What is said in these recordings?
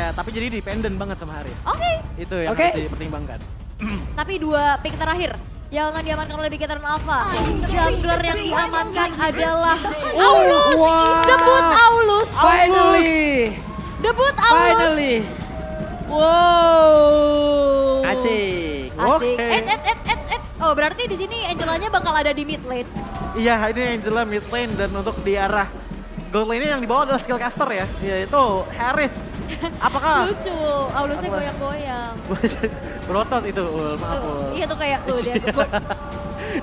Ya, tapi jadi dependent banget sama Harry. Oke. Itu yang harus dipertimbangkan. Tapi 2 pick terakhir yang akan diamankan oleh Bigetron Alpha. Jungler yang diamankan adalah Aulus. Debut Aulus. Debut Aulus. Finally. Wow. Asik. Asik. Oke. Oh, berarti di sini Angelanya bakal ada di mid lane. Iya, ini Angela mid lane dan untuk di arah gold lane yang dibawa adalah skill caster ya. Yaitu Harith. Apakah Lucu, Aulusnya goyang-goyang. berotot itu, maaf. Ul. Iya tuh kayak tuh dia gebuk.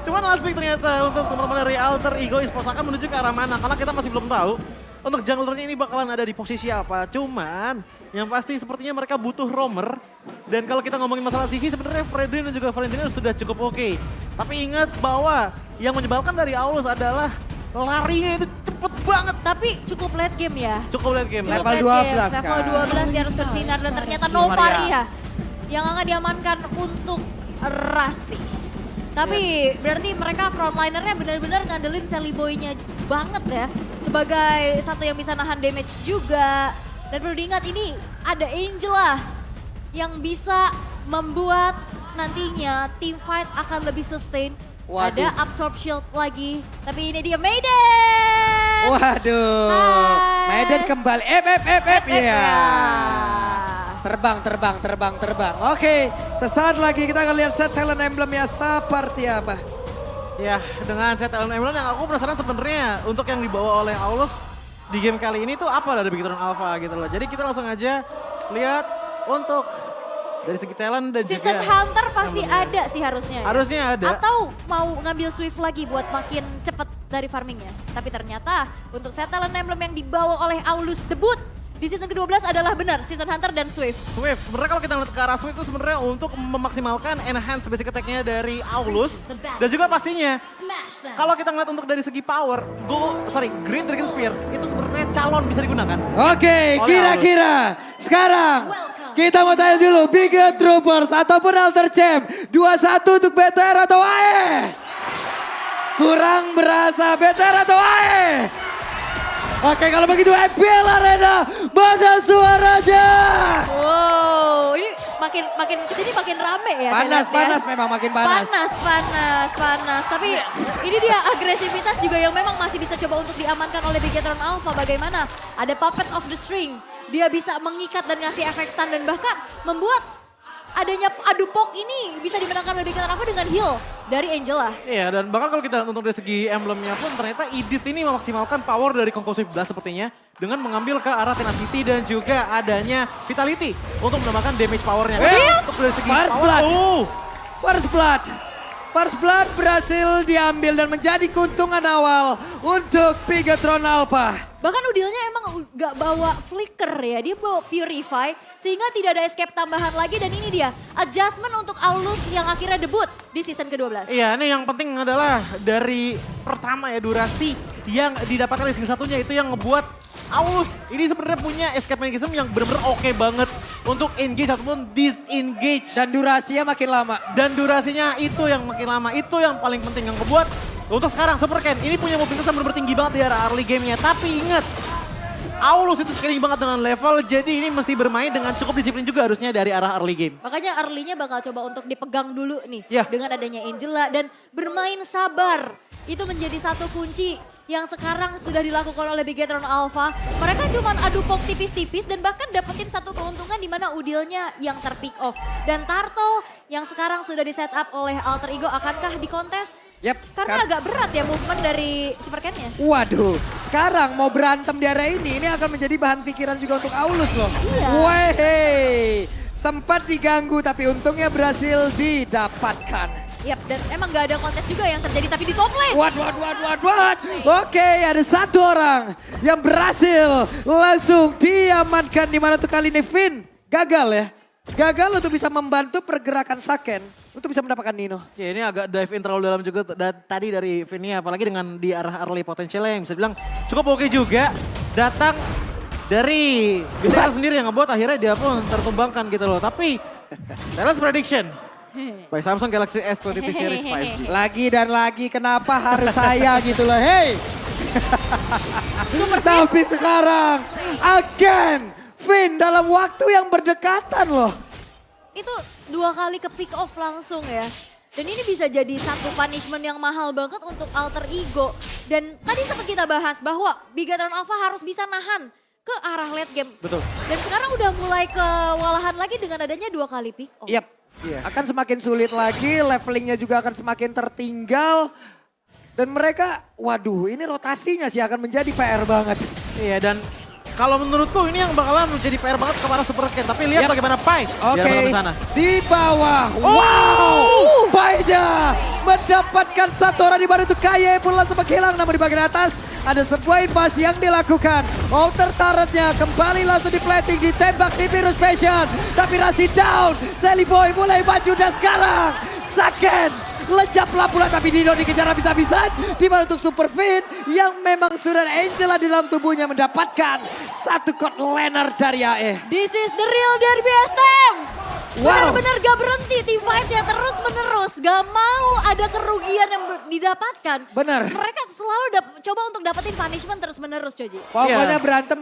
Cuman aspek ternyata untuk teman-teman dari Alter Ego Esports akan menuju ke arah mana karena kita masih belum tahu untuk junglernya ini bakalan ada di posisi apa. Cuman yang pasti sepertinya mereka butuh roamer. Dan kalau kita ngomongin masalah sisi sebenarnya Fredrin dan juga Valentina sudah cukup oke. Tapi ingat bahwa yang menyebalkan dari Aulus adalah larinya itu cepet banget. Tapi cukup late game ya. Cukup late game. Cukup Level late game. 12 Level kan. 12 dia harus bersinar dan ternyata Novaria yang akan diamankan untuk Rasi. Tapi berarti mereka frontlinernya benar-benar ngandelin Sally Boy-nya banget ya. Sebagai satu yang bisa nahan damage juga. Dan perlu diingat ini ada Angela yang bisa membuat nantinya team fight akan lebih sustain. Waduh. Ada absorb shield lagi. Tapi ini dia Maiden. Waduh. Hai. Maiden kembali. Ya. Ya. Terbang. Oke, sesaat lagi kita akan lihat set talent emblemnya seperti apa. Ya, dengan set talent emblem yang aku penasaran sebenarnya untuk yang dibawa oleh Aulus di game kali ini tuh apa dari Bigetron Alpha gitu loh. Jadi kita langsung aja lihat untuk dari segi talent dan Season juga Hunter pasti emblemnya. ada sih harusnya. Ya? Harusnya ada. Atau mau ngambil Swift lagi buat makin cepet dari farmingnya. Tapi ternyata untuk set talent emblem yang dibawa oleh Aulus debut di season ke-12 adalah benar Season Hunter dan Swift. Swift, sebenarnya kalau kita ngeliat ke arah Swift itu sebenarnya untuk memaksimalkan enhance basic attack-nya dari Aulus. Dan juga pastinya, kalau kita ngeliat untuk dari segi power, Great Dragon Spear itu sebenarnya calon bisa digunakan. Oke, Oleh kira-kira sekarang kita mau tanya dulu Biget Troopers ataupun Alter Champ 21 untuk BTR atau AE? Kurang berasa BTR atau AE? Oke, kalau begitu FPL Arena, mana suaranya? Wow, ini makin kesini makin rame ya. Panas, memang makin panas. Panas. Tapi ini dia agresivitas juga yang memang masih bisa coba untuk diamankan oleh Bigetron Alpha. Bagaimana? Ada Puppet of the String. Dia bisa mengikat dan ngasih efek stun dan bahkan membuat adanya adu pok ini bisa dimenangkan oleh Bigetron Alpha dengan heal dari Angela. Iya, dan bahkan kalau kita untuk dari segi emblemnya pun ternyata Edith ini memaksimalkan power dari Conclusive Blast sepertinya dengan mengambil ke arah Tenacity dan juga adanya Vitality untuk menambahkan damage powernya. Untuk dari segi First power, Blood. First Blood berhasil diambil dan menjadi keuntungan awal untuk Bigetron Alpha. Bahkan Udilnya emang gak bawa flicker ya, dia bawa purify sehingga tidak ada escape tambahan lagi dan ini dia adjustment untuk Aulus yang akhirnya debut di season ke-12. Iya, ini yang penting adalah dari pertama ya durasi yang didapatkan dari skill satunya itu yang ngebuat Aulus ini sebenarnya punya escape mechanism yang benar-benar oke banget untuk engage ataupun disengage. Dan durasinya makin lama. Dan durasinya itu yang makin lama, itu yang paling penting yang ngebuat untuk sekarang Super Ken ini punya mobilitas yang benar-benar tinggi banget di arah early gamenya. Tapi ingat, Aulus itu scaling banget dengan level, jadi ini mesti bermain dengan cukup disiplin juga harusnya dari arah early game. Makanya early-nya bakal coba untuk dipegang dulu nih Ya. dengan adanya Angela dan bermain sabar. Itu menjadi satu kunci yang sekarang sudah dilakukan oleh Bigetron Alpha. Mereka cuma adu pok tipis-tipis dan bahkan dapetin satu keuntungan di mana Udilnya yang terpick off. Dan Turtle yang sekarang sudah di set up oleh Alter Ego akankah dikontes? Yep. Karena agak berat ya movement dari Super Ken-nya. Waduh, sekarang mau berantem di area ini akan menjadi bahan pikiran juga untuk Aulus loh. Iya. Weh, sempat diganggu tapi untungnya berhasil didapatkan. Yap, dan emang gak ada kontes juga yang terjadi tapi di top lane. What? Oke, ada satu orang yang berhasil langsung diamankan di mana tuh kali ini Finn gagal ya. Gagal untuk bisa membantu pergerakan Saken untuk bisa mendapatkan Nino. Ya ini agak dive in terlalu dalam juga tadi dari Vinny, apalagi dengan di arah early potentialnya yang bisa bilang cukup oke juga. Datang dari BTR sendiri yang ngebuat akhirnya dia pun tertumbangkan gitu loh. Tapi Talent's Prediction by Samsung Galaxy S22 Series 5G. Lagi dan lagi kenapa harus saya gitu loh, hey. Tapi sekarang again Vin dalam waktu yang berdekatan loh. Itu 2 kali ke pick off langsung ya. Dan ini bisa jadi satu punishment yang mahal banget untuk alter ego. Dan tadi sempat kita bahas bahwa Bigatron Alpha harus bisa nahan ke arah late game. Betul. Dan sekarang udah mulai kewalahan lagi dengan adanya 2 kali pick off. Yap, akan semakin sulit lagi, levelingnya juga akan semakin tertinggal. Dan mereka, waduh ini rotasinya sih akan menjadi PR banget. Iya dan kalau menurutku ini yang bakalan menjadi PR banget kepada Super Ken. Tapi lihat bagaimana Pai di sana. Di bawah. Wow. Pai-nya mendapatkan satu orang di bawah itu. Kaye pun langsung menghilang. Namun di bagian atas ada sebuah invasi yang dilakukan. Outer turretnya kembali langsung di plating. Ditembak di Virus Passion. Tapi Rasi down. Sally Boy mulai maju dan sekarang Saken. Lejaplah pula tapi Dino dikejar habis-habisan. Di mana untuk Super Vin yang memang sudah Angela di dalam tubuhnya mendapatkan satu code laner dari AE. This is the real Derby STM. Wow. Benar-benar gak berhenti tim fight-nya terus menerus. Gak mau ada kerugian yang didapatkan. Benar. Mereka selalu coba untuk dapetin punishment terus menerus Joji. Pokoknya berantem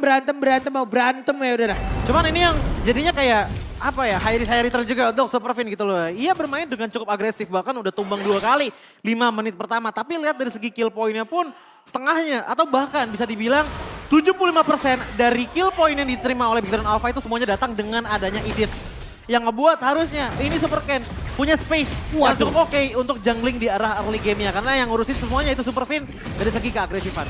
mau berantem ya udah. Cuman ini yang jadinya kayak apa ya, high return juga untuk Super Vin gitu loh. Ia bermain dengan cukup agresif, bahkan udah tumbang 2 kali 5 menit pertama. Tapi lihat dari segi kill point-nya pun setengahnya atau bahkan bisa dibilang 75% dari kill point yang diterima oleh Bigatron Alpha itu semuanya datang dengan adanya Edit. Yang ngebuat harusnya ini Super Ken punya space yang cukup oke untuk jungling di arah early game-nya. Karena yang ngurusin semuanya itu Super Vin dari segi keagresifan.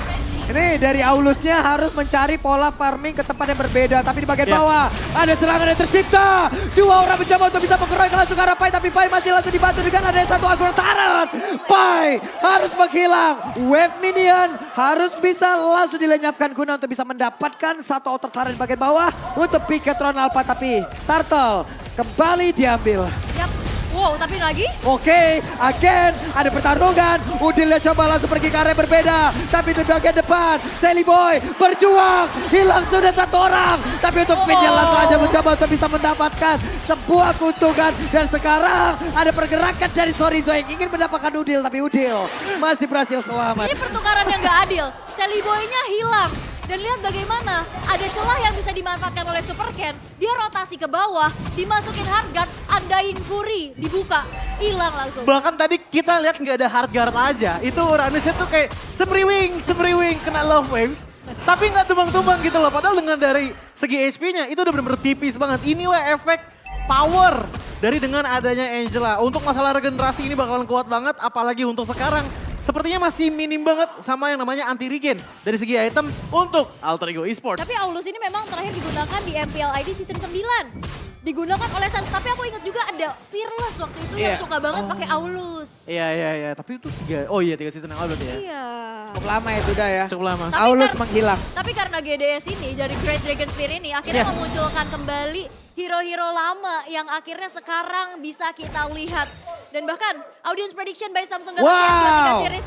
Ini dari Aulusnya harus mencari pola farming ke tempat yang berbeda. Tapi di bagian bawah ada serangan yang tercipta. 2 orang mencoba untuk bisa mengeroyok langsung ke arah Pai. Tapi Pai masih langsung dibantu dengan ada satu aggro turret. Pai harus menghilang. Wave minion harus bisa langsung dilenyapkan guna untuk bisa mendapatkan satu outer turret di bagian bawah. Untuk Bigatron Alpha tapi Turtle kembali diambil. Yap. Wow, tapi lagi? Oke, again ada pertarungan. Udilnya coba langsung pergi ke area berbeda. Tapi di bagian depan, Sally Boy berjuang. Hilang sudah 1 orang. Tapi untuk Vin yang langsung aja mencoba untuk bisa mendapatkan sebuah keuntungan. Dan sekarang ada pergerakan dari Sorizo yang ingin mendapatkan Udil. Tapi Udil masih berhasil selamat. Ini pertukaran yang gak adil. Sally Boy-nya hilang. Dan lihat bagaimana ada celah yang bisa dimanfaatkan oleh Super Ken. Dia rotasi ke bawah, dimasukin hardguard, Undying Fury, dibuka, hilang langsung. Bahkan tadi kita lihat nggak ada hardguard aja. Itu Ranisnya tuh kayak semriwing, kena love waves. Tapi nggak tumbang-tumbang gitu loh. Padahal dengan dari segi HP-nya itu udah bener-bener tipis banget. Inilah efek power dari dengan adanya Angela. Untuk masalah regenerasi ini bakalan kuat banget, apalagi untuk sekarang. Sepertinya masih minim banget sama yang namanya anti regen dari segi item untuk Alter Ego Esports. Tapi Aulus ini memang terakhir digunakan di MPL ID season 9. Digunakan oleh Sans, tapi aku ingat juga ada Fearless waktu itu yang suka banget pakai Aulus. Iya, tapi itu 3 season yang lalu berarti ya. Iya. Cukup lama ya sudah ya. Cukup lama. Tapi Aulus menghilang. Tapi karena GDS ini dari Great Dragon Spear ini akhirnya memunculkan kembali hero-hero lama yang akhirnya sekarang bisa kita lihat. Dan bahkan audience prediction by Samsung Galaxy S23 Series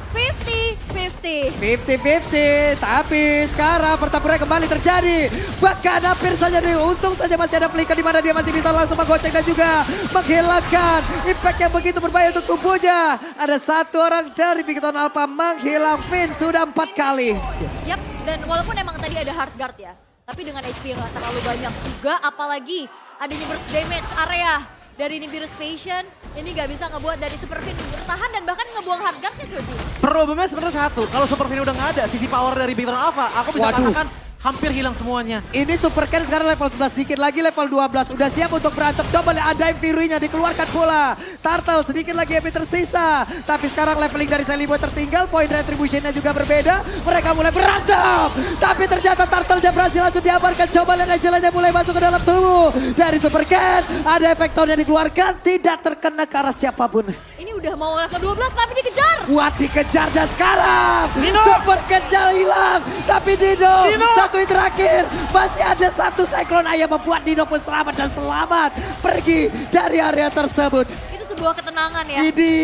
50-50. 50-50, tapi sekarang pertempuran kembali terjadi. Bahkan hampir saja nih, untung saja masih ada Flicker di mana dia masih bisa langsung menggocek dan juga menghilangkan impact yang begitu berbahaya untuk tubuhnya. Ada 1 orang dari Bigatron Alpha menghilang. Vin sudah 4 kali. Yap, dan walaupun emang tadi ada hard guard ya, tapi dengan HP yang gak terlalu banyak juga, apalagi adanya burst damage area dari Nimbus Passion, ini gak bisa ngebuat dari Super Vin bertahan dan bahkan ngebuang hard guard-nya Joji. Problemnya sebenarnya satu, kalau Super Vin udah nggak ada, sisi power dari Bigatron Alpha, aku bisa katakan hampir hilang semuanya. Ini Super Ken sekarang level 11, dikit lagi level 12. Udah siap untuk berantem. Coba lihat ada Fury-nya dikeluarkan pula. Turtle sedikit lagi HP tersisa. Tapi sekarang leveling dari Sally Boy tertinggal. Point retribution-nya juga berbeda. Mereka mulai berantem. Tapi ternyata Turtle-nya berhasil langsung diamankan. Coba lihat Angela-nya mulai masuk ke dalam tubuh. Dari Super Ken ada efektornya dikeluarkan. Tidak terkena ke arah siapapun. Ini udah mau level 12 tapi dikejar. Buat dikejar dan sekarang Dino. Super Ken hilang. Tapi Dino. Satu yang terakhir. Masih ada 1 Cyclone Ayam membuat Dino pun selamat dan selamat pergi dari area tersebut. Itu sebuah ketenangan ya. Ini.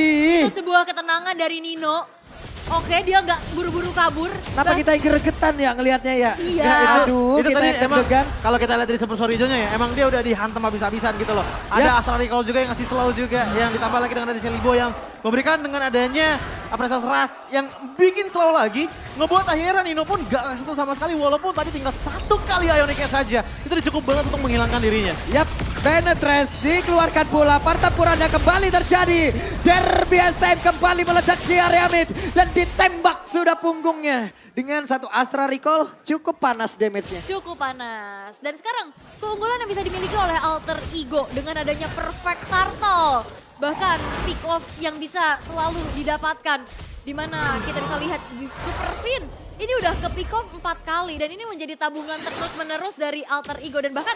Itu sebuah ketenangan dari Nino. Oke, dia nggak buru-buru kabur. Kenapa kita gregetan ya ngelihatnya ya? Iya. Aduh, Itu kita tadi yang emang deg-degan. kalau kita lihat dari Super Sorizo-nya ya, emang dia udah dihantam habis-habisan gitu loh. Ada Astral Recall juga yang ngasih slow juga, yang ditambah lagi dengan ada Sally Boy yang memberikan dengan adanya apresiasi yang bikin slow lagi, ngebuat akhirnya Nino pun gak kesentuh sama sekali walaupun tadi tinggal 1 kali Ionicnya saja. Itu udah cukup banget untuk menghilangkan dirinya. Yap, Penetrate dikeluarkan pula, pertempurannya kembali terjadi. Derby STM kembali meledak di area mid dan ditembak sudah punggungnya. Dengan 1 Astra Recall cukup panas damage-nya. Cukup panas. Dan sekarang keunggulan yang bisa dimiliki oleh Alter Ego dengan adanya Perfect Turtle. Bahkan pick off yang bisa selalu didapatkan. Dimana kita bisa lihat Super Fin ini udah ke pick off 4 kali. Dan ini menjadi tabungan terus menerus dari Alter Ego. Dan bahkan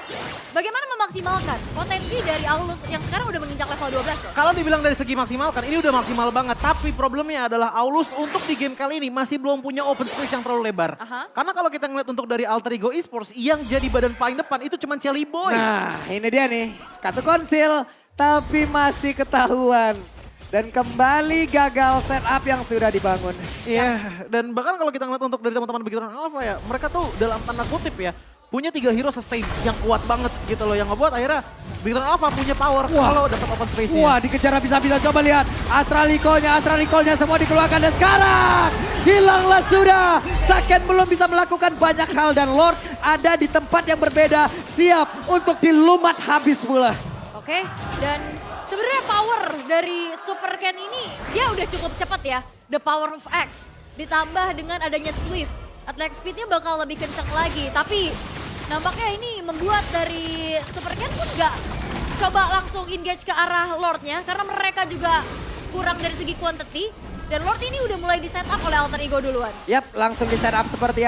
bagaimana memaksimalkan potensi dari Aulus yang sekarang udah menginjak level 12 loh. Kalau dibilang dari segi maksimalkan, ini udah maksimal banget. Tapi problemnya adalah Aulus untuk di game kali ini masih belum punya open space yang terlalu lebar. Karena kalau kita ngeliat untuk dari Alter Ego Esports, yang jadi badan paling depan itu cuma Celi Boy. Nah, ini dia nih, Satu Konsil, tapi masih ketahuan. Dan kembali gagal setup yang sudah dibangun. Iya, dan bahkan kalau kita ngeliat untuk dari teman-teman Bigtron Alpha ya, mereka tuh dalam tanda kutip ya, punya 3 hero sustain yang kuat banget gitu loh. Yang ngebuat akhirnya Bigtron Alpha punya power kalau dapat open space-nya. Wah, dikejar habis-habisan. Coba lihat, Astra Recall-nya semua dikeluarkan. Dan sekarang, hilanglah sudah. Saken belum bisa melakukan banyak hal dan Lord ada di tempat yang berbeda. Siap untuk dilumat habis pula. Oke, dan sebenarnya power dari Super Ken ini dia udah cukup cepat ya. The power of X ditambah dengan adanya Swift. Attack speednya bakal lebih kencang lagi. Tapi nampaknya ini membuat dari Super Ken pun gak coba langsung engage ke arah Lordnya. Karena mereka juga kurang dari segi quantity. Dan Lord ini udah mulai di setup oleh Alter Ego duluan. Yap, langsung di setup seperti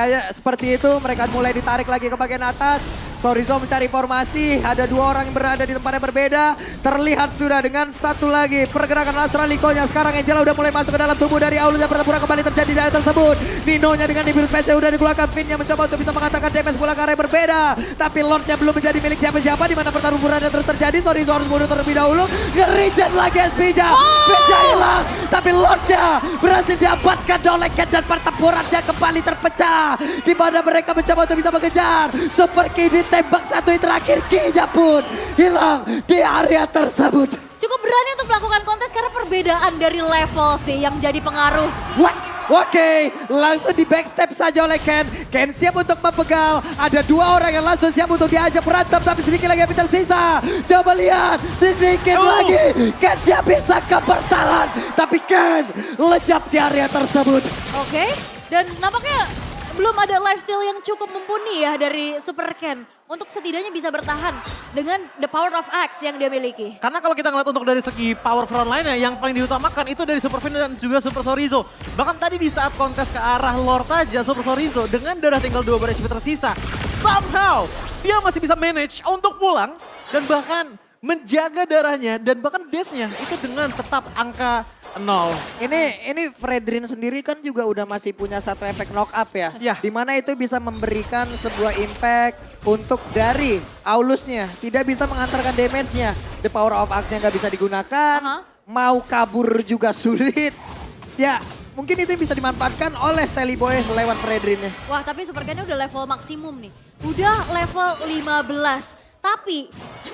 itu. Mereka mulai ditarik lagi ke bagian atas. Sorizo mencari formasi, ada 2 orang yang berada di tempat yang berbeda. Terlihat sudah dengan 1 lagi pergerakan Astra Recall-nya. Sekarang Angela udah mulai masuk ke dalam tubuh dari Aulus yang pertempuran kembali terjadi di area tersebut. Nino-nya dengan Nimbus Patch udah dikeluarkan. Finn-nya mencoba untuk bisa mengantarkan damage pula ke area berbeda. Tapi Lord-nya belum menjadi milik siapa-siapa di mana pertempurannya terus terjadi. Sorizo harus mundur terlebih dahulu. Nge-regen lagi SP-nya. Finn-nya hilang, tapi Lord-nya berhasil diamankan oleh Ken dan pertempurannya kembali terpecah. Di mana mereka mencoba untuk bisa mengejar. Super Kid tembak 1 yang terakhir, Ki-nya pun hilang di area tersebut. Cukup berani untuk melakukan kontes karena perbedaan dari level sih yang jadi pengaruh. What? Oke, langsung di backstep saja oleh Ken. Ken siap untuk membegal. Ada 2 orang yang langsung siap untuk diajak berantem. Tapi sedikit lagi yang tersisa. Coba lihat, sedikit lagi. Ken dia bisa bertahan. Tapi Ken lejap di area tersebut. Oke, dan nampaknya belum ada lifesteal yang cukup mumpuni ya dari Super Ken. Untuk setidaknya bisa bertahan dengan the power of X yang dia miliki. Karena kalau kita ngeliat untuk dari segi power frontline yang paling diutamakan itu dari Super Fin dan juga Super Sorizo. Bahkan tadi di saat kontes ke arah Lord aja Super Sorizo dengan darah tinggal 2 bar HP tersisa. Somehow dia masih bisa manage untuk pulang dan bahkan menjaga darahnya dan bahkan death-nya itu dengan tetap angka 0. Ini Fredrin sendiri kan juga udah masih punya 1 efek knock up ya. Ya. Dimana itu bisa memberikan sebuah impact untuk dari Aulusnya. Tidak bisa mengantarkan damage-nya. The power of axe-nya nggak bisa digunakan. Mau kabur juga sulit. Ya mungkin itu bisa dimanfaatkan oleh Sally Boy lewat Fredrinnya. Wah tapi Super Ken udah level maksimum nih. Udah level 15. Tapi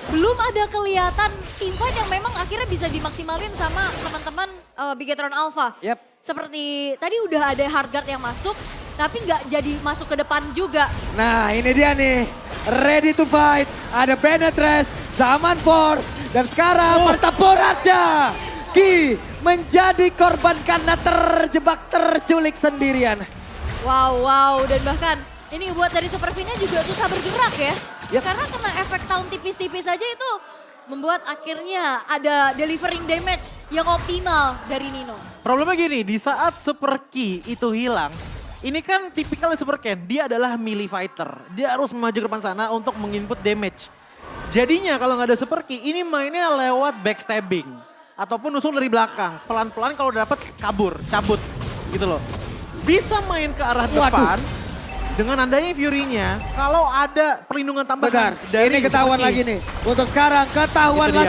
belum ada kelihatan teamfight yang memang akhirnya bisa dimaksimalin sama teman-teman Bigetron Alpha. Yep. Seperti tadi udah ada hardguard yang masuk, tapi nggak jadi masuk ke depan juga. Nah ini dia nih, ready to fight. Ada Penetrate, Zaman Force. Dan sekarang pertempurannya. Ki menjadi korban karena terjebak terculik sendirian. Wow. Dan bahkan ini buat dari Super Fin-nya juga susah bergerak ya. Yep. Karena kena efek tahun tipis-tipis aja itu membuat akhirnya ada delivering damage yang optimal dari Nino. Problemnya gini, di saat Super Ki itu hilang, ini kan tipikalnya Super Ken, dia adalah melee fighter. Dia harus maju ke depan sana untuk menginput damage. Jadinya kalau nggak ada Super Ki, ini mainnya lewat backstabbing. Ataupun usul dari belakang, pelan-pelan kalau dapat kabur, cabut gitu loh. Bisa main ke arah depan. Dengan adanya Fury-nya, kalau ada perlindungan tambahan ini ketahuan lagi nih. Untuk sekarang ketahuanlah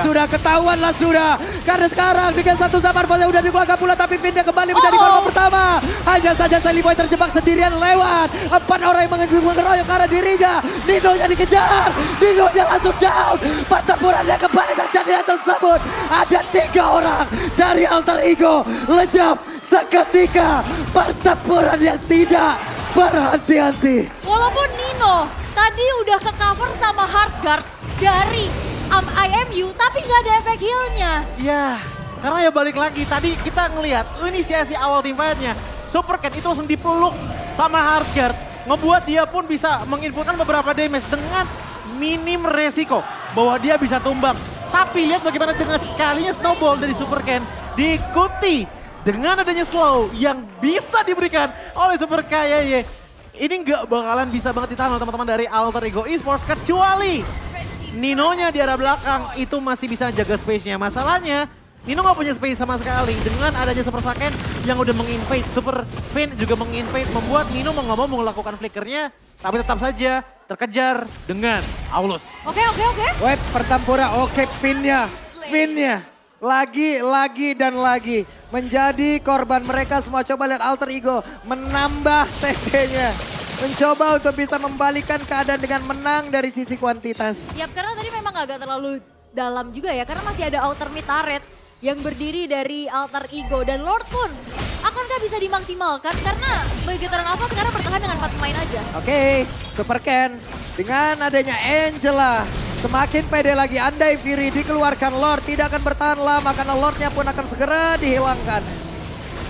sudah. Karena sekarang dengan 1 Zaman Force udah dikeluarkan pula tapi pindah kembali menjadi korban pertama. Hanya saja Sally Boy terjebak sendirian lewat 4 orang yang mengeroyok ke arah dirinya. Nino-nya dikejar, Nino-nya langsung down. Pertempurannya kembali terjadi tersebut. Ada 3 orang dari Alter Ego lejap. seketika pertempuran yang tidak berhenti-henti. Walaupun Nino tadi udah ke cover sama Hardguard dari IMU, tapi nggak ada efek heal-nya. Ya, karena ya balik lagi. Tadi kita ngelihat inisiasi awal tim fight-nya. Super Ken itu langsung dipeluk sama Hardguard. Ngebuat dia pun bisa menginputkan beberapa damage dengan minim resiko bahwa dia bisa tumbang. Tapi lihat bagaimana dengan sekalinya snowball dari Super Ken diikuti dengan adanya slow yang bisa diberikan oleh Super KYY. Ini nggak bakalan bisa banget ditahan oleh teman-teman dari Alter Ego Esports kecuali Ninonya di arah belakang itu masih bisa jaga space-nya. Masalahnya Nino nggak punya space sama sekali. Dengan adanya Super Saiyan yang udah menginvade, Super Finn juga menginvade, membuat Nino mau nggak mau melakukan flickernya, tapi tetap saja terkejar dengan Aulus. Oke. Web pertempuran, oke pinnya. Lagi dan lagi menjadi korban mereka semua. Coba lihat Alter Ego menambah CC-nya. Mencoba untuk bisa membalikan keadaan dengan menang dari sisi kuantitas. Siap, karena tadi memang agak terlalu dalam juga ya. Karena masih ada outer mid turret yang berdiri dari Alter Ego. Dan Lord pun akankah bisa dimaksimalkan? Karena Veteran Alpha sekarang bertahan dengan 4 pemain aja. Oke, Super Ken dengan adanya Angela. Semakin pede lagi, andai Fury dikeluarkan, Lord tidak akan bertahan lama karena Lordnya pun akan segera dihilangkan.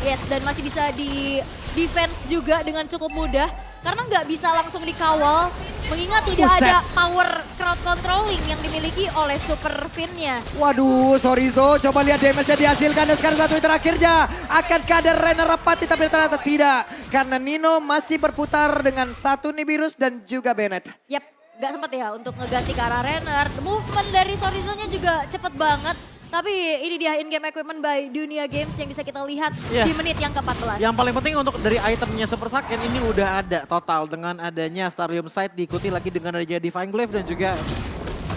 Yes, dan masih bisa di defense juga dengan cukup mudah. Karena nggak bisa langsung dikawal, mengingat tidak Buset. ada power crowd controlling yang dimiliki oleh Super Finn-nya. Waduh, sorry Zo, coba lihat damage-nya dihasilkan dan sekarang satu terakhirnya. Akankah ada runner-up party tapi ternyata tidak. Karena Nino masih berputar dengan satu Nibiru's dan juga Bennett. Yap, nggak sempat ya untuk ngeganti ke arah Renner. Movement dari Sorizo-nya juga cepet banget. Tapi ini dia in-game equipment by Dunia Games yang bisa kita lihat di menit yang ke-14. Yang paling penting untuk dari itemnya Super Saiyan ini udah ada total dengan adanya Starium Sight diikuti lagi dengan adanya Divine Glaive dan juga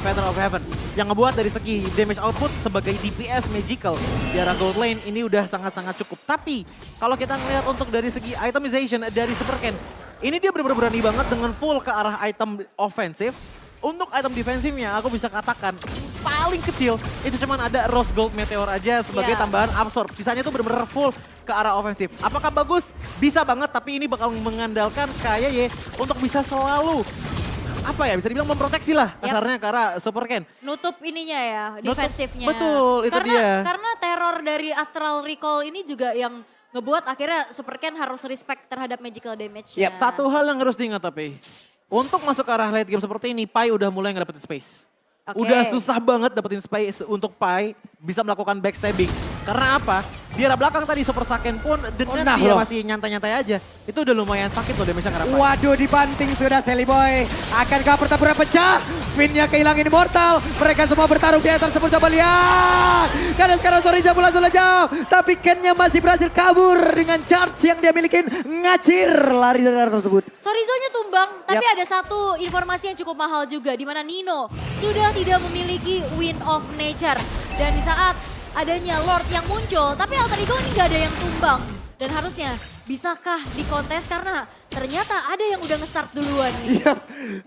Feather of Heaven. Yang ngebuat dari segi damage output sebagai DPS Magical di arah gold lane ini udah sangat-sangat cukup. Tapi kalau kita ngelihat untuk dari segi itemization dari Super Ken, ini dia benar-benar berani banget dengan full ke arah item offensif. Untuk item defensifnya aku bisa katakan paling kecil itu cuman ada Rose Gold Meteor aja sebagai tambahan absorb. Sisanya tuh benar-benar full ke arah ofensif. Apakah bagus? Bisa banget, tapi ini bakal mengandalkan KYY untuk bisa selalu apa ya, bisa dibilang memproteksi lah kasarnya ke arah Super Ken. Nutup ininya ya, defensifnya. Betul, itu dia. Karena teror dari Astral Recall ini juga yang ngebuat akhirnya Super Ken harus respect terhadap magical damage. Satu hal yang harus diingat tapi, untuk masuk ke arah late game seperti ini, Pai udah mulai ngedapetin space. Udah susah banget dapetin space untuk Pai bisa melakukan backstabbing. Karena apa? Di arah belakang tadi Super Saiyan pun dengan dia masih nyantai-nyantai aja. Itu udah lumayan sakit loh damage-nya karena Pai. Waduh, dibanting sudah Sally Boy. Akankah pertempuran pecah? Finn-nya kehilangan immortal. Mereka semua bertarung di atas tersebut. Coba lihat. Karena sekarang Soriza langsung lejam. Tapi Ken-nya masih berhasil kabur dengan charge yang dia miliki. Ngacir lari dari arah tersebut. Sorizo-nya tumbang, tapi ada satu informasi yang cukup mahal juga. Di mana Nino sudah tidak memiliki Wind of Nature. Dan di saat adanya Lord yang muncul, tapi Alter Ego ini gak ada yang tumbang. Dan harusnya bisakah dikontes karena ternyata ada yang udah nge-start duluan nih. Iya,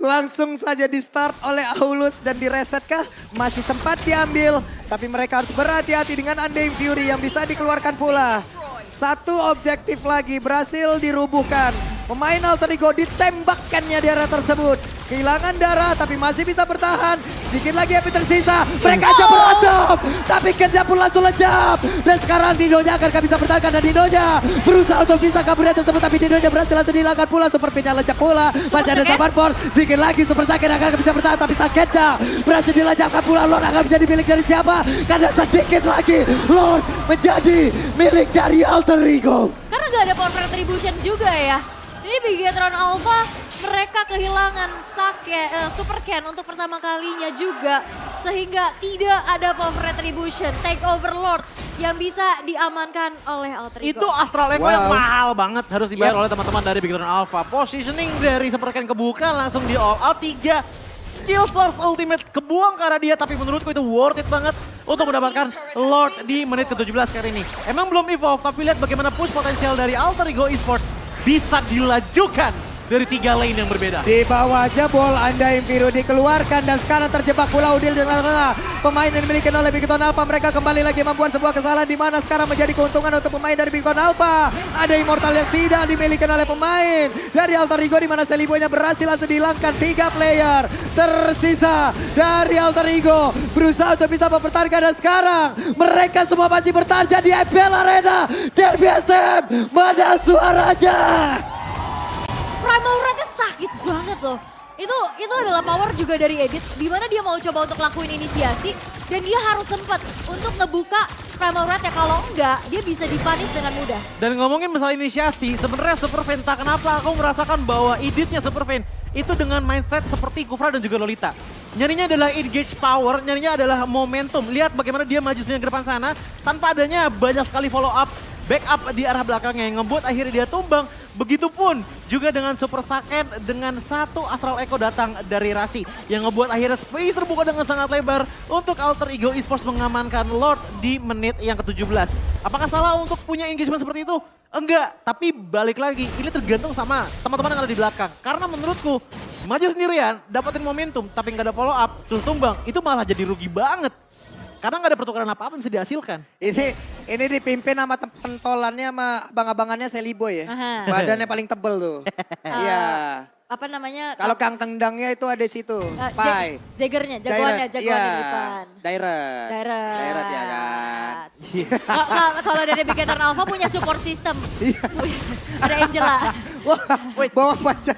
langsung saja di start oleh Aulus dan diresetkah? Masih sempat diambil, tapi mereka harus berhati-hati dengan Undying Fury yang bisa dikeluarkan pula. Satu objektif lagi berhasil dirubuhkan. Pemain Alter Ego ditembakkannya di arah tersebut. Kehilangan darah tapi masih bisa bertahan. Sedikit lagi yang tersisa. Mereka aja berantem. Tapi Ken-nya pun langsung lejam. Dan sekarang Dinonya akan bisa bertahan karena Dinonya berusaha untuk bisa kabur dari tersebut. Tapi Dinonya berhasil langsung dihilangkan pula. Super Pin-nya lejak pula. Masih ada Saban Force. Sedikit lagi Super Saiyan akan bisa bertahan. Tapi sakitnya berhasil dilejapkan pula. Lord akan bisa dimiliki dari siapa? Karena sedikit lagi Lord menjadi milik dari Alter Ego. Karena gak ada power retribution juga ya. Ini Bigetron Alpha mereka kehilangan Super Ken untuk pertama kalinya juga. Sehingga tidak ada power retribution, take over Lord yang bisa diamankan oleh Alter Ego. Itu Astral Echo yang mahal banget harus dibayar oleh teman-teman dari Bigetron Alpha. Positioning dari Super Ken kebuka langsung di all out 3. Skill source ultimate kebuang ke arah dia, tapi menurutku itu worth it banget untuk mendapatkan Lord di menit ke-17 kali ini. Emang belum evolve, tapi lihat bagaimana push potensial dari Alter Ego Esports bisa dilajukan dari 3 lane yang berbeda. Di bawah jebol Anda Impiru dikeluarkan dan sekarang terjebak pula Udil di tengah-tengah. Pemain yang dimiliki oleh Bigton Alpha, mereka kembali lagi membuat sebuah kesalahan di mana sekarang menjadi keuntungan untuk pemain dari Bigton Alpha. Ada Immortal yang tidak dimiliki oleh pemain dari Alter Ego di mana Seliboynya berhasil langsung dihilangkan. 3 player tersisa dari Alter Ego berusaha untuk bisa mempertahankan dan sekarang mereka semua masih bertarja di IPL Arena. Derby STM, mana suaranya? Primal Rate-nya sakit banget loh. Itu adalah power juga dari Edit, di mana dia mau coba untuk lakuin inisiasi dan dia harus sempat untuk ngebuka Primal Rate ya, kalau enggak dia bisa dipunish dengan mudah. Dan ngomongin masalah inisiasi, sebenarnya Superfan tak kenapa aku merasakan bahwa Editnya Superfan itu dengan mindset seperti Kufra dan juga Lolita. Nyarinya adalah engage power, nyarinya adalah momentum. Lihat bagaimana dia maju sendiri ke depan sana tanpa adanya banyak sekali follow up, backup di arah belakangnya yang ngebuat akhirnya dia tumbang. Begitupun juga dengan Super Saiyan dengan 1 Astral Echo datang dari Rasi yang ngebuat akhirnya space terbuka dengan sangat lebar untuk Alter Ego Esports mengamankan Lord di menit yang ke-17. Apakah salah untuk punya engagement seperti itu? Enggak, tapi balik lagi ini tergantung sama teman-teman yang ada di belakang. Karena menurutku maju sendirian dapetin momentum tapi nggak ada follow up terus tumbang itu malah jadi rugi banget. Karena nggak ada pertukaran apa-apa yang bisa dihasilkan. Ini dipimpin sama pentolannya sama abang-abangannya Seliboy ya. Aha. Badannya paling tebel tuh. Iya. Apa namanya? Kalau kang tendangnya itu ada di situ. Pai. Jagernya, jagoannya di depan. Direct. Direct ya kan. Kalau dari Big Eternal Alpha punya support system. Ada Angela. Wah, bawa pacar.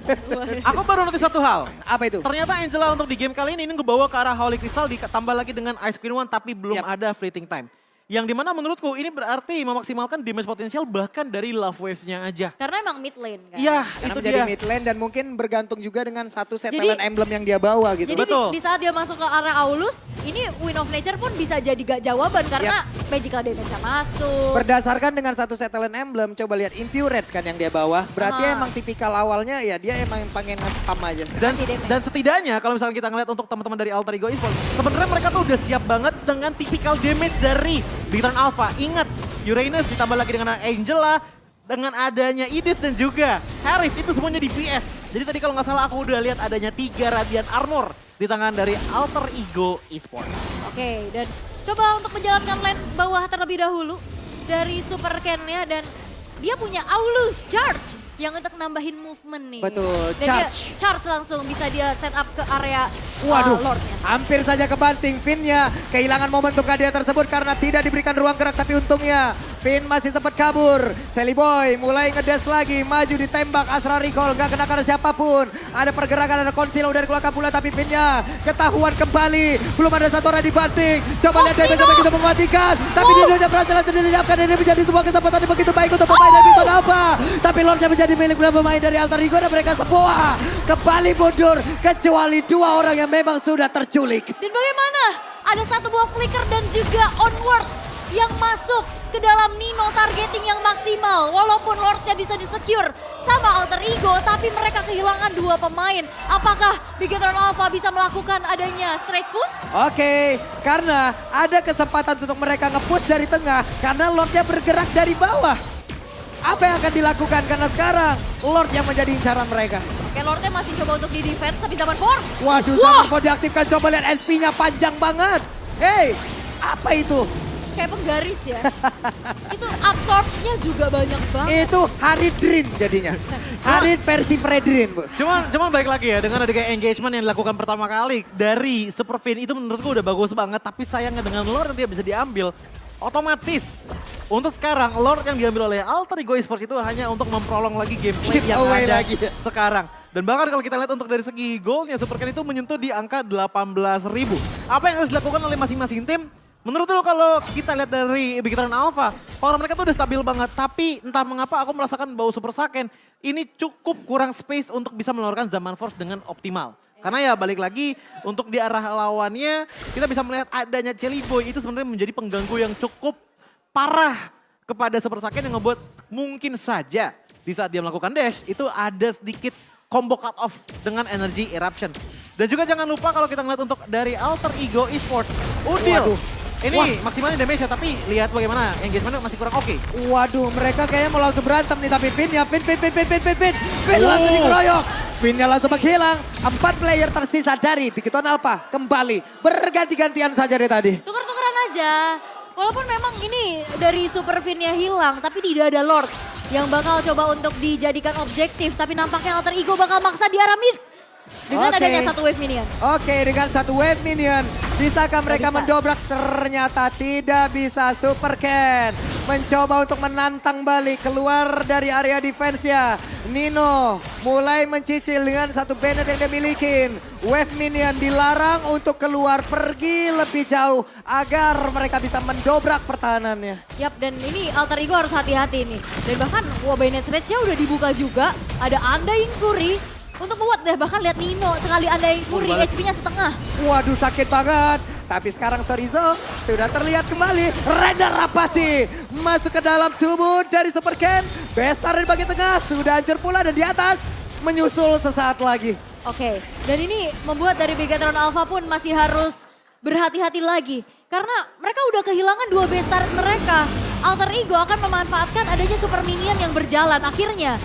Aku baru notice satu hal. Apa itu? Ternyata Angela untuk di game kali ini ngebawa ke arah Holy Crystal ditambah lagi dengan Ice Queen One tapi belum ada fleeting time. Yang dimana menurutku ini berarti memaksimalkan damage potensial bahkan dari love waves-nya aja. Karena emang mid lane kan. Iya, Karena itu menjadi dia. mid lane dan mungkin bergantung juga dengan satu set Jadi- talent emblem yang dia bawa gitu. Jadi Betul. di saat dia masuk ke arah Aulus, ini Wind of Nature pun bisa jadi gak jawaban karena magical damage-nya masuk. Berdasarkan dengan satu set talent emblem, coba lihat Impurage kan yang dia bawa. Berarti Ah. emang tipikal awalnya ya dia emang pengen nge-spam aja. Dan, Kasih damage. dan setidaknya kalau misalnya kita ngeliat untuk teman-teman dari Alter Ego Esports, sebenarnya mereka tuh udah siap banget dengan tipikal damage dari Big Eternal Alpha. Ingat, Uranus ditambah lagi dengan Angela, dengan adanya Edith dan juga Harith itu semuanya di PS. Jadi tadi kalau nggak salah aku udah lihat adanya 3 Radiant Armor di tangan dari Alter Ego Esports. Oke, dan coba untuk menjalankan lane bawah terlebih dahulu dari Super Ken-nya dan dia punya Aulus Charge yang untuk nambahin movement nih. Betul, Dan charge. dia charge langsung bisa dia set up ke area Waduh, Lord-nya. hampir saja kebanting Finn-nya. Kehilangan momentum hadiah tersebut karena tidak diberikan ruang gerak. Tapi untungnya Finn masih sempat kabur. Seliboy mulai ngedes lagi, maju ditembak Astral Recall. Gak kena karena siapapun. Ada pergerakan, ada konsilo dari keluarga pula. Tapi Finn-nya ketahuan kembali. Belum ada satu orang dibanting. Coba lihat damage begitu mematikan. Tapi dia berhasil langsung dilihatkan. Ini menjadi sebuah kesempatan yang begitu baik untuk pemain dari Bigton Alpha. Tapi Lordnya menjadi milik pemain dari Alter Ego dan mereka semua kembali mundur. Kecuali 2 orang yang memang sudah terculik. Dan bagaimana? Ada satu buah flicker dan juga onward yang masuk ke dalam Nino targeting yang maksimal. Walaupun Lordnya bisa di-secure sama Alter Ego, tapi mereka kehilangan 2 pemain. Apakah Big Eternal Alpha bisa melakukan adanya straight push? Oke, karena ada kesempatan untuk mereka nge-push dari tengah karena Lordnya bergerak dari bawah. Apa yang akan dilakukan? Karena sekarang Lord yang menjadi incaran mereka. Oke, Lordnya masih coba untuk di-defense tapi zaman force. Waduh, Wah! sama mau diaktifkan. Coba lihat SP-nya panjang banget. Hey, apa itu? Kayak penggaris ya. Itu absorb-nya juga banyak banget. Itu Haridrin jadinya. Harid versi Fredrin, Bu. Cuman baik lagi ya dengan adanya engagement yang dilakukan pertama kali dari Superfin itu menurutku udah bagus banget. Tapi sayangnya dengan Lord yang tidak bisa diambil. Otomatis untuk sekarang Lord yang diambil oleh Alter Ego Esports itu hanya untuk memprolong lagi gameplay yang Giveaway ada lagi. sekarang. Dan bahkan kalau kita lihat untuk dari segi goalnya Super Ken itu menyentuh di angka 18.000. Apa yang harus dilakukan oleh masing-masing tim? Menurut lo kalau kita lihat dari Big Eternal Alpha, power mereka tuh udah stabil banget. Tapi entah mengapa aku merasakan bau Super Saiyan ini cukup kurang space untuk bisa mengeluarkan Zaman Force dengan optimal. Karena ya balik lagi untuk di arah lawannya kita bisa melihat adanya Celiboy itu sebenarnya menjadi pengganggu yang cukup parah kepada Super Saiyan yang ngebuat mungkin saja di saat dia melakukan dash itu ada sedikit combo cut off dengan energy eruption. Dan juga jangan lupa kalau kita ngeliat untuk dari Alter Ego Esports, Udil. Waduh. Ini maksimalnya damage ya, tapi lihat bagaimana engagement masih kurang oke. Waduh, mereka kayaknya mau langsung berantem nih, tapi Vin langsung dikeroyok. Vinnya langsung menghilang. 4 player tersisa dari Bigetron Alpha kembali berganti-gantian saja dari tadi. Tuker-tukeran aja. Walaupun memang ini dari Super Vin-nya hilang, tapi tidak ada Lord yang bakal coba untuk dijadikan objektif. Tapi nampaknya Alter Ego bakal maksa di arah mid dengan adanya satu wave minion. Oke, dengan satu wave minion, bisakah mereka bisa. mendobrak? Ternyata tidak bisa. Super Ken mencoba untuk menantang balik keluar dari area defense-nya. Nino mulai mencicil dengan satu banner yang dia miliki. Wave minion dilarang untuk keluar pergi lebih jauh agar mereka bisa mendobrak pertahanannya. Yap, dan ini Alter Ego harus hati-hati nih. Dan bahkan Bayonet Rage-nya udah dibuka juga. Ada Undying Fury untuk membuat deh, bahkan lihat Nino sekali Undying Fury, HP-nya setengah. Waduh, sakit banget. Tapi sekarang Sorizo sudah terlihat kembali. Renda Rapati masuk ke dalam tubuh dari Super Ken. Bestar di bagian tengah sudah hancur pula dan di atas menyusul sesaat lagi. Oke, dan ini membuat dari Bigetron Alpha pun masih harus berhati-hati lagi. Karena mereka udah kehilangan 2 best turret mereka. Alter Ego akan memanfaatkan adanya super minion yang berjalan. Akhirnya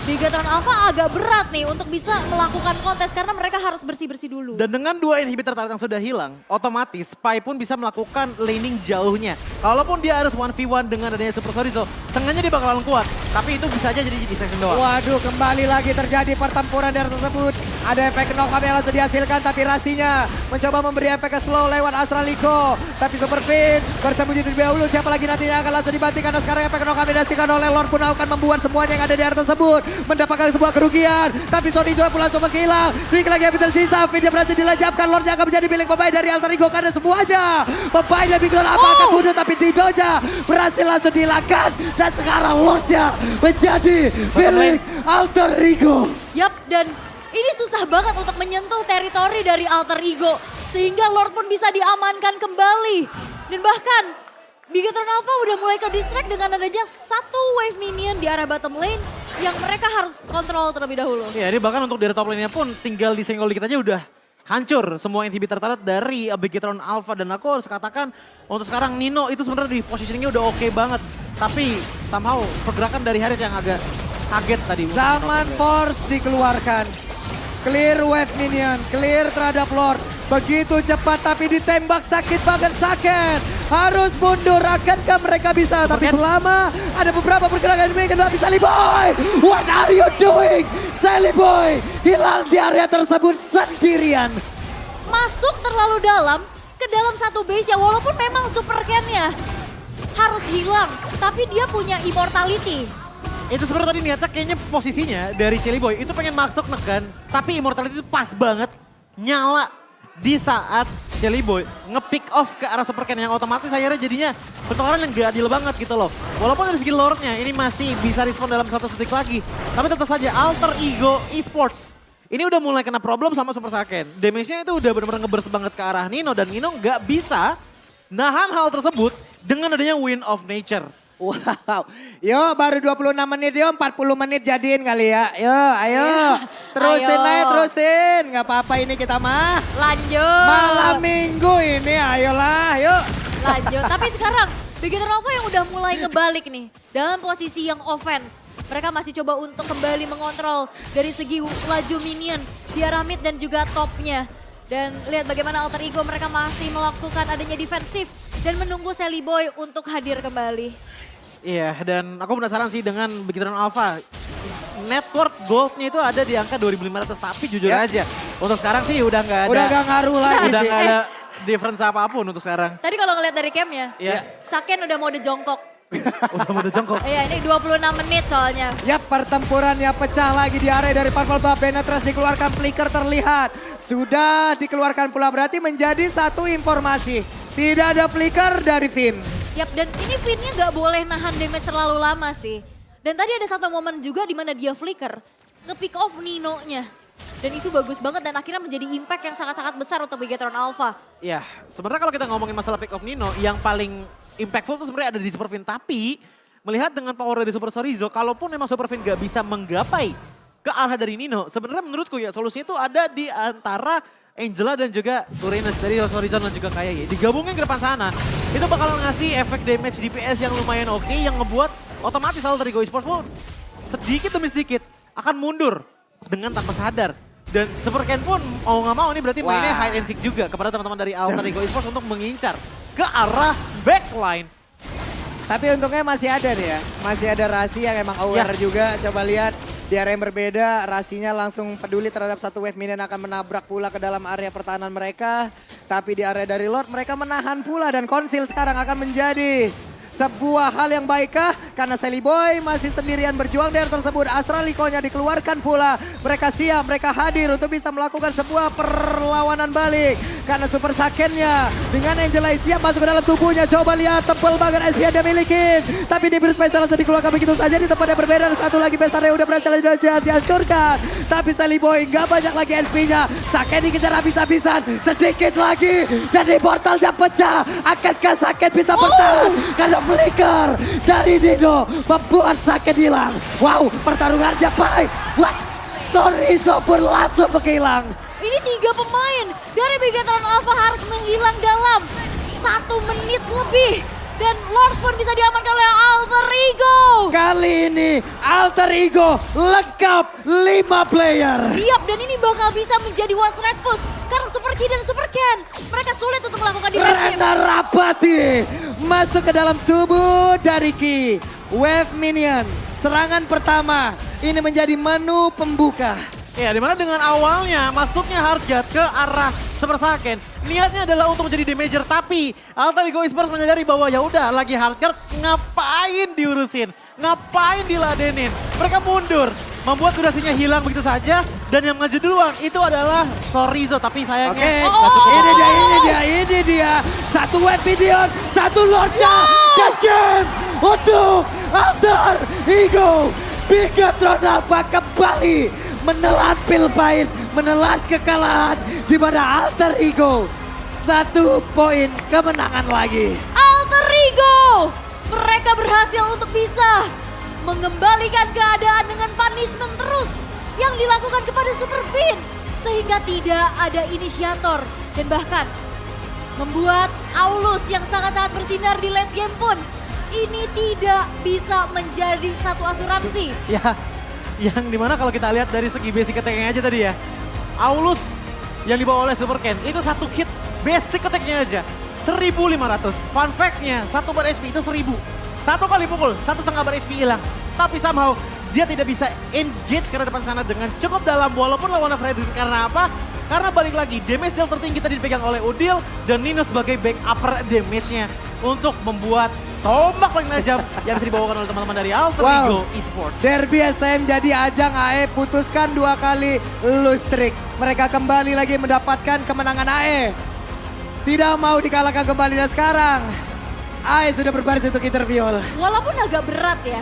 Bigetron Alpha agak berat nih untuk bisa melakukan kontes karena mereka harus bersih-bersih dulu. Dan dengan 2 inhibitor turret yang sudah hilang, otomatis Spy pun bisa melakukan laning jauhnya. Kalaupun dia harus 1v1 dengan adanya Super Sorizo, sengaja dia bakalan kuat. Tapi itu bisa aja jadi di section doang. Waduh, kembali lagi terjadi pertempuran dari tersebut. Ada efek knock-up yang langsung dihasilkan, tapi Rasinya mencoba memberi efek slow lewat Astraliko. Tapi Super Vin bersembunyi terlebih dahulu. Siapa lagi nantinya akan langsung dibanting karena sekarang efek knock-up yang dihasilkan oleh Lord pun akan membuat semuanya yang ada di area tersebut mendapatkan sebuah kerugian. Tapi Sony juga pun langsung menghilang. Sedikit lagi yang tersisa. Vin dia berhasil dilajapkan. Lordnya akan menjadi milik pemain dari Alter Ego karena semuanya pemain dari Bigetron Alpha akan bunuh. Tapi Didoja berhasil langsung dihilangkan. Dan sekarang Lordnya menjadi milik Alter Ego. Yap, dan ini susah banget untuk menyentuh teritori dari Alter Ego. Sehingga Lord pun bisa diamankan kembali. Dan bahkan Bigetron Alpha udah mulai ke distract dengan adanya satu wave minion di arah bottom lane yang mereka harus kontrol terlebih dahulu. Iya, ini bahkan untuk dari top lane-nya pun tinggal disenggol dikit aja udah hancur semua inhibitor turret dari Bigetron Alpha. Dan aku harus katakan untuk sekarang Nino itu sebenarnya di positioningnya udah oke banget. Tapi somehow pergerakan dari Harith yang agak kaget tadi. Zaman Force dikeluarkan. Clear wave minion, clear terhadap Lord. Begitu cepat tapi ditembak sakit banget Saken. Harus mundur, akankah mereka bisa? Tapi selama ada beberapa pergerakan ini kedua bisa Sally Boy. What are you doing? Sally Boy hilang di area tersebut sendirian. Masuk terlalu dalam ke dalam satu base ya, walaupun memang super Ken-nya harus hilang. Tapi dia punya immortality. Itu sebenarnya tadi niatnya kayaknya posisinya dari Celi Boy itu pengen masuk neken. Tapi immortality itu pas banget nyala di saat Celi Boy nge-pick off ke arah Super Ken yang otomatis akhirnya jadinya pertukaran yang gak adil banget gitu loh. Walaupun dari segi lore-nya ini masih bisa respon dalam 1 detik lagi. Tapi tetap saja Alter Ego Esports ini udah mulai kena problem sama Super Saiyan. Damage-nya itu udah benar-benar ngeburst banget ke arah Nino dan Nino gak bisa nahan hal tersebut dengan adanya Wind of Nature. Wow, yo baru 26 menit, yo 40 menit jadiin kali ya. Yo, ayo. Terusin Ayo. aja, terusin. Gak apa-apa ini kita mah. Lanjut. Malam minggu ini, ayolah, yuk. Lanjut. Tapi sekarang Bigetron Alpha yang udah mulai ngebalik nih. Dalam posisi yang offense. Mereka masih coba untuk kembali mengontrol dari segi laju minion di arah mid dan juga topnya. Dan lihat bagaimana Alter Ego mereka masih melakukan adanya defensif dan menunggu Sally Boy untuk hadir kembali. Iya, dan aku penasaran sih dengan Bigetron Alpha. Network goldnya itu ada di angka 2.500, tapi jujur Ya. aja. Untuk sekarang sih udah nggak ada. Udah gak ngaruh lagi Udah sih. nggak ada difference apapun untuk sekarang. Tadi kalau ngeliat dari camnya, Iya. Saken udah mode jongkok. Udah mau jongkok. Iya, ini 26 menit soalnya. Ya, pertempurannya pecah lagi di area dari Purple Buff. Benetrash dikeluarkan, flicker terlihat. Sudah dikeluarkan pula, berarti menjadi satu informasi. Tidak ada flicker dari Vin. Yap, dan ini Vin-nya gak boleh nahan damage terlalu lama sih. Dan tadi ada satu momen juga di mana dia flicker, nge-pick off Nino-nya. Dan itu bagus banget dan akhirnya menjadi impact yang sangat-sangat besar untuk Bigetron Alpha. Ya, sebenarnya kalau kita ngomongin masalah pick off Nino, yang paling impactful itu sebenarnya ada di Super Vin. Tapi melihat dengan power dari Super Sorizo, kalaupun memang Super Vin gak bisa menggapai ke arah dari Nino, sebenarnya menurutku ya solusinya itu ada di antara Angela dan juga Turinus dari Horizon dan juga KAY digabungin ke depan sana, itu bakalan ngasih efek damage DPS yang lumayan oke, yang ngebuat otomatis Alter Ego Esports pun sedikit demi sedikit akan mundur dengan tanpa sadar. Dan Supercan pun mau nggak mau ini berarti mainnya Wah. hide and seek juga kepada teman-teman dari Alter Ego Esports untuk mengincar ke arah backline. Tapi untungnya masih ada nih ya. Masih ada Rasi yang emang aware juga. Coba lihat di area yang berbeda. Rasinya langsung peduli terhadap satu wave minion akan menabrak pula ke dalam area pertahanan mereka. Tapi di area dari Lord mereka menahan pula. Dan Konsil sekarang akan menjadi sebuah hal yang baikkah? Karena Sally Boy masih sendirian berjuang di area tersebut. Astralico-nya dikeluarkan pula. Mereka siap, mereka hadir untuk bisa melakukan sebuah perlawanan balik. Karena Super Saiyan-nya dengan Angela siap masuk ke dalam tubuhnya. Coba lihat tebal banget SP yang dia miliki. Tapi di virus Special langsung dikeluarkan begitu saja di tempat yang berbeda. Dan satu lagi Bestare udah berhasil dihancurkan. Tapi Sally Boy nggak banyak lagi SP-nya. Saiyan dikejar habis-habisan. Sedikit lagi. Dan di portalnya pecah. Akankah Saiyan bisa bertahan? Karena flicker dari Dino membuat Saiyan hilang. Wow, pertarungannya baik. Wah, sorry Sopur langsung menghilang. Ini 3 pemain dari Bigetron Alpha harus menghilang dalam 1 menit lebih. Dan Lord pun bisa diamankan oleh Alter Ego. Kali ini Alter Ego lengkap 5 player. Siap, dan ini bakal bisa menjadi One Red Push. Karena Super Ki dan Super Ken, mereka sulit untuk melakukan defensif. Rena Rapati masuk ke dalam tubuh dari Ki. Wave Minion, serangan pertama. Ini menjadi menu pembuka. Ya, dimana dengan awalnya masuknya Hardgat ke arah Super Saiyan, niatnya adalah untuk menjadi damager, tapi Alter Ego Esports menyadari bahwa ya udah lagi Hardgat, ngapain diurusin, ngapain diladenin. Mereka mundur, membuat durasinya hilang begitu saja, dan yang maju duluan itu adalah Sorizo, tapi sayangnya nggak cukup. Ini dia. Satu wave Minion, satu Lordnya. Dan game untuk Alter Ego. Bigetron Alpha kembali menelan pil pahit, menelan kekalahan di mana Alter Ego 1 poin kemenangan lagi. Alter Ego, mereka berhasil untuk bisa mengembalikan keadaan dengan punishment terus yang dilakukan kepada Super Fin. Sehingga tidak ada inisiator dan bahkan membuat Aulus yang sangat-sangat bersinar di late game pun ini tidak bisa menjadi satu asuransi. Ya, yang dimana kalau kita lihat dari segi basic attack-nya aja tadi ya, Aulus yang dibawa oleh Super Ken itu 1 hit basic attack-nya aja 1.500. Fun fact-nya 1 bar SP itu 1.000. 1 kali pukul 1,5 bar SP hilang. Tapi somehow dia tidak bisa engage ke depan sana dengan cukup dalam walaupun lawannya Freddy. Karena apa? Karena balik lagi damage deal tertinggi tadi dipegang oleh Udil dan Nino sebagai backup damage-nya untuk membuat tombak paling najam yang bisa dibawakan oleh teman-teman dari Alter Ego Esports. Derby STM jadi ajang AE putuskan 2 kali lose streak. Mereka kembali lagi mendapatkan kemenangan AE. Tidak mau dikalahkan kembali dan sekarang AE sudah berbaris untuk interview. Walaupun agak berat ya,